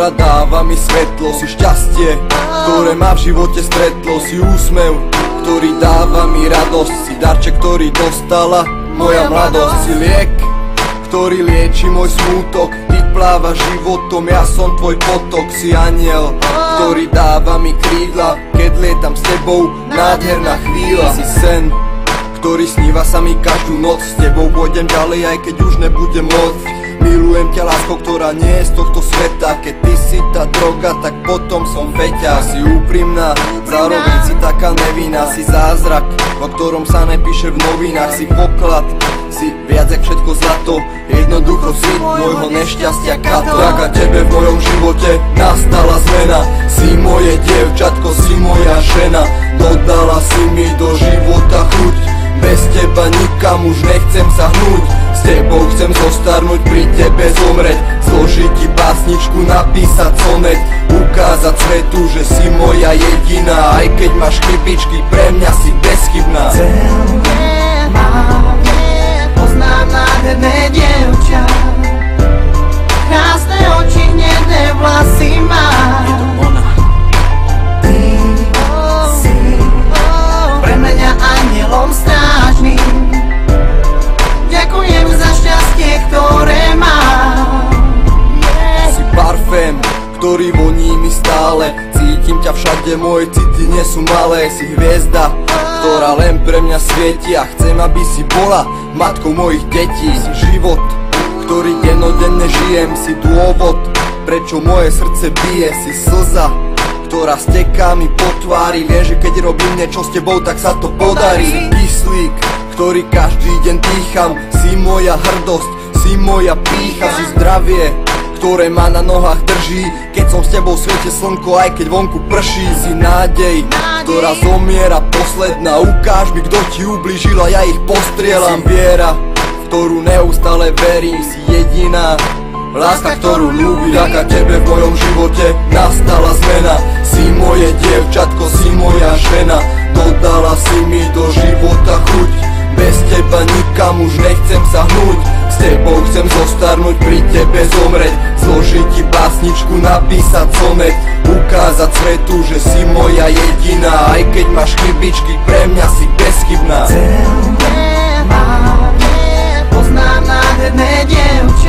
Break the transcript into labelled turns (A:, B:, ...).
A: ktorá dáva mi svetlo. Si šťastie, ktoré ma v živote stretlo. Si úsmev, ktorý dáva mi radosť. Si darček, ktorý dostala moja mladosť. Si liek, ktorý lieči môj smútok. Ty plávaš životom, ja som tvoj potok. Si aniel, ktorý dáva mi krídla, keď lietam s tebou, nádherná chvíľa. Si sen, ktorý sníva sa mi každú noc. S tebou pôjdem ďalej, aj keď už nebudem môcť. Milujem ťa, lásko, ktorá nie je z tohto sveta. Keď ty si tá droga, tak potom som feťa. Si úprimná, zároveň si taká nevinná. Si zázrak, o ktorom sa nepíše v novinách. Si poklad, si viac jak všetko zlato. Jednoducho si môjho nešťastia kato. Vďaka tebe v mojom živote nastala zmena. Si moje dievčatko, si moja žena. Dodala si mi do života chuť. Bez teba nikam už nechcem sa hnúť. S tebou chcem zostarnúť, pri tebe zomreť. Zložiť ti básničku, napísať sonet. Ukázať svetu, že si moja jediná. Aj keď máš chybičky, pre mňa si bezchybná.
B: Poznám nádherné dievča, krásne oči, hnedé vlasy má.
A: Je to ona.
B: Ty si pre mňa anielom strážnym. Ďakujem za šťastie, ktoré mám.
A: Si parfém, ktorý voní mi stále. Cítim ťa všade, moje city nie sú malé. Si hviezda, ktorá len pre mňa svieti. A chcem, aby si bola matkou mojich detí. Si život, ktorý dennodenne žijem. Si dôvod, prečo moje srdce bije. Si slza, ktorá steká mi po tvári. Vieš, že keď robím niečo s tebou, tak sa to podarí. Si kyslík, ktorý každý deň dýcham. Si moja hrdosť, si moja pýcha. Si zdravie, ktoré ma na nohách drží. Keď som s tebou svieti slnko, aj keď vonku prší. Si nádej, ktorá zomiera posledná. Ukáž mi, kto ti ublížil a ja ich postrieľam. Si viera, v ktorú neustále verím. Si jediná láska, ktorú ľúbim. Vďaka tebe v mojom živote nastala zmena. Si moje dievčatko, si moja žena. Dodala si mi do života chuť. Bez teba nikam už nechcem sa hnúť. S tebou chcem zostarnúť, pri tebe zomreť. Zložiť ti básničku, napísať sonet. Ukázať svetu, že si moja jediná. Aj keď máš chybičky, pre mňa si bezchybná.
B: Poznám nádherné dievča,